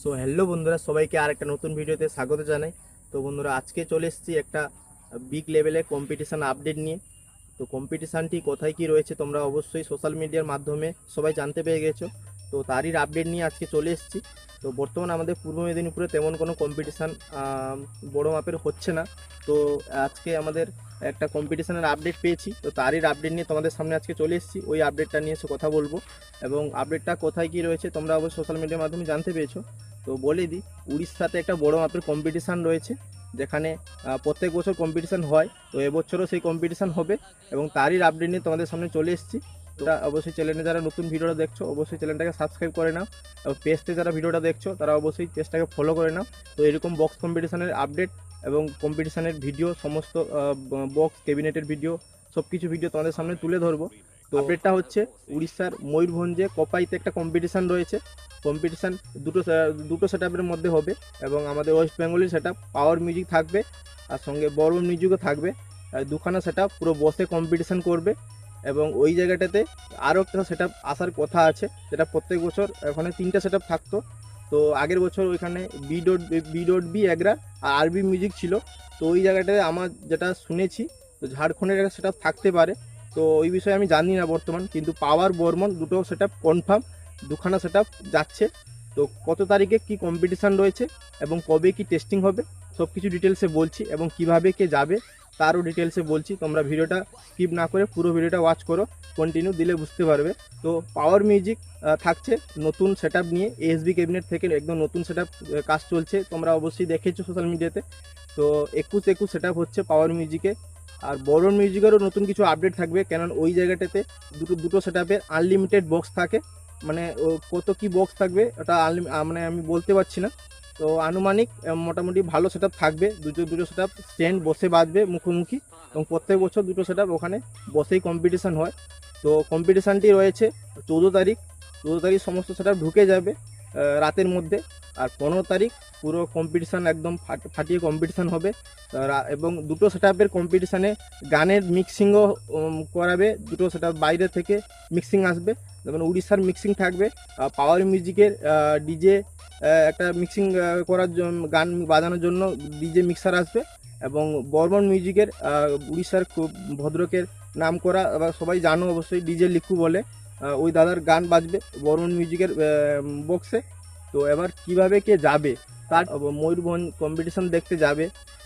So hello বন্ধুরা, সবাইকে আর একটা নতুন ভিডিওতে স্বাগত জানাই। তো বন্ধুরা, আজকে চলে এসেছি একটা বিগ লেভেলে কম্পিটিশান আপডেট নিয়ে। তো কম্পিটিশানটি কোথায় কি রয়েছে তোমরা অবশ্যই সোশ্যাল মিডিয়ার মাধ্যমে সবাই জানতে পেরে গেছো। তো তারই আপডেট নিয়ে আজকে চলে এসেছি। তো বর্তমানে আমাদের পূর্ব মেদিনীপুরে তেমন কোনো কম্পিটিশান বড় মাপের হচ্ছে না। তো আজকে আমাদের একটা কম্পিটিশানের আপডেট পেয়েছি, তো তারই আপডেট নিয়ে তোমাদের সামনে আজকে চলে এসেছি। ওই আপডেটটা নিয়ে এসে কথা বলবো এবং আপডেটটা কোথায় কি রয়েছে তোমরা অবশ্যই সোশ্যাল মিডিয়ার মাধ্যমে জানতে পেরেছো। তো বলে দিই, উড়িষ্যাতে একটা বড় মাপের কম্পিটিশান রয়েছে, যেখানে প্রত্যেক বছর কম্পিটিশান হয়। তো এবছরও সেই কম্পিটিশান হবে এবং তারই আপডেট নিয়ে তোমাদের সামনে চলে এসেছি। তো অবশ্যই চ্যানেলে যারা নতুন ভিডিওটা দেখছো অবশ্যই চ্যানেলটাকে সাবস্ক্রাইব করে নাও, এবং পেজতে যারা ভিডিওটা দেখছো তারা অবশ্যই পেজটাকে ফলো করে নাও। তো এরকম বক্স কম্পিটিশানের আপডেট এবং কম্পিটিশানের ভিডিও, সমস্ত বক্স ক্যাবিনেটের ভিডিও, সব কিছু ভিডিও তোমাদের সামনে তুলে ধরবো। তো আপডেটটা হচ্ছে, উড়িষ্যার ময়ূরভঞ্জে কপাইতে একটা কম্পিটিশান রয়েছে। কম্পিটিশান দুটো সেট আপের মধ্যে হবে এবং আমাদের ওয়েস্ট বেঙ্গলের সেট আপ পাওয়ার মিউজিক থাকবে, আর সঙ্গে বর্মন মিউজিকও থাকবে। দুখানা সেট আপ পুরো বসে কম্পিটিশান করবে এবং ওই জায়গাটাতে আরও একটা সেট আপ আসার কথা আছে, যেটা প্রত্যেক বছর ওখানে 3টে সেট আপ থাকতো। তো আগের বছর ওইখানে বি এগরা আর আরবি মিউজিক ছিল। তো ওই জায়গাটাতে আমার যেটা শুনেছি, তো ঝাড়খণ্ডের একটা সেট আপ থাকতে পারে। তো ওই বিষয়ে আমি জানি না বর্তমান, কিন্তু পাওয়ার বর্মন দুটো সেট আপ কনফার্ম, দুখানা সেট আপ যাচ্ছে। তো কত তারিখে কি কম্পিটিশান রয়েছে এবং কবে কি টেস্টিং হবে সব কিছু ডিটেলসে বলছি, এবং কিভাবে কে যাবে তারও ডিটেলসে বলছি। তোমরা ভিডিওটা স্কিপ না করে পুরো ভিডিওটা ওয়াচ করো, কন্টিনিউ দিলে বুঝতে পারবে। তো পাওয়ার মিউজিক থাকছে নতুন সেট আপ নিয়ে, এসবি ক্যাবিনেট থেকে একদম নতুন সেট আপ কাজ চলছে, তোমরা অবশ্যই দেখেছো সোশ্যাল মিডিয়াতে। তো 21 সেট আপ হচ্ছে পাওয়ার মিউজিকে। আর বড়ন মিউজিকেরও নতুন কিছু আপডেট থাকবে, কেন ওই জায়গাটাতে দুটো সেট আপের আনলিমিটেড বক্স থাকে। মানে কত কি বক্স থাকবে ওটা মানে আমি বলতে পারছি না। তো আনুমানিক মোটামুটি ভালো সেট আপ থাকবে, দুটো সেট আপ স্ট্যান্ড বসে বাজবে মুখোমুখি, এবং প্রত্যেক বছর দুটো সেট আপ ওখানে বসেই কম্পিটিশান হয়। তো কম্পিটিশানটি রয়েছে 14 তারিখ। 14 তারিখ সমস্ত সেট আপ ঢুকে যাবে রাতের মধ্যে। আর 15 তারিখ পুরো কম্পিটিশান একদম ফাটিয়ে কম্পিটিশান হবে। এবং দুটো সেট আপের কম্পিটিশানে গানের মিক্সিংও করাবে, দুটো সেট আপ বাইরে থেকে মিক্সিং আসবে, যেমন উড়িষ্যার মিক্সিং থাকবে, পাওয়ার মিউজিকের ডিজে একটা মিক্সিং করার জন্য, গান বাজানোর জন্য ডিজে মিক্সার আসবে, এবং বর্মন মিউজিকের উড়িষ্যার খুব ভদ্রকের নাম করা, সবাই জানো অবশ্যই, ডিজে লিখু বলে, ওই দাদার গান বাজবে বর্মন মিউজিকের বক্সে। তো এবার কিভাবে কে যাবে, তার ময়ূরভঞ্জ কম্পিটিশান দেখতে যাবে।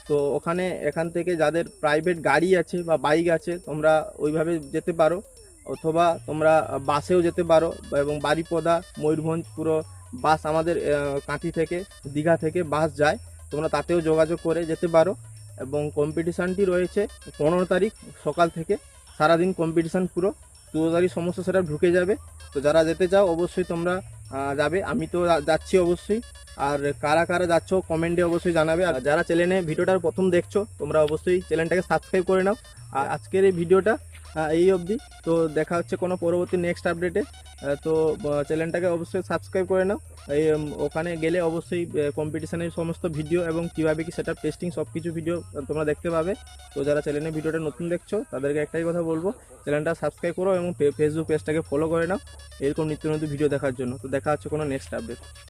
তো ওখানে এখান থেকে যাদের প্রাইভেট গাড়ি আছে বা বাইক আছে তোমরা ওইভাবে যেতে পারো, অথবা তোমরা বাসেও যেতে পারো, এবং বারিপদা ময়ূরভঞ্জ পুরো বাস আমাদের কাঁথি থেকে দীঘা থেকে বাস যায়, তোমরা তাতেও যোগাযোগ করে যেতে পারো। এবং কম্পিটিশানটি রয়েছে 15 তারিখ সকাল থেকে সারাদিন কম্পিটিশান পুরো। 14 তারিখ সমস্ত সেটা ঢুকে যাবে। তো যারা যেতে চাও অবশ্যই তোমরা যাবে, আমি তো যাচ্ছি অবশ্যই। আর কারা কারা যাচ্ছ কমেন্টে অবশ্যই জানাবে। আর যারা চ্যানেলে ভিডিওটার প্রথম দেখছো তোমরা অবশ্যই চ্যানেলটাকে সাবস্ক্রাইব করে নাও। আর আজকের এই ভিডিওটা এই অবধি। তো দেখা হচ্ছে কোনো পরবর্তী নেক্সট আপডেটে। তো চ্যানেলটাকে অবশ্যই সাবস্ক্রাইব করে নাও। এই ওখানে গেলে অবশ্যই কম্পিটিশানের সমস্ত ভিডিও এবং কীভাবে কি সেটা টেস্টিং সব কিছু ভিডিও তোমরা দেখতে পাবে। তো যারা চ্যানেলে ভিডিওটা নতুন দেখছো তাদেরকে একটাই কথা বলবো, চ্যানেলটা সাবস্ক্রাইব করো এবং ফেসবুক পেজটাকে ফলো করে নাও এরকম নিত্য নতুন ভিডিও দেখার জন্য। তো দেখা হচ্ছে কোনো নেক্সট আপডেট।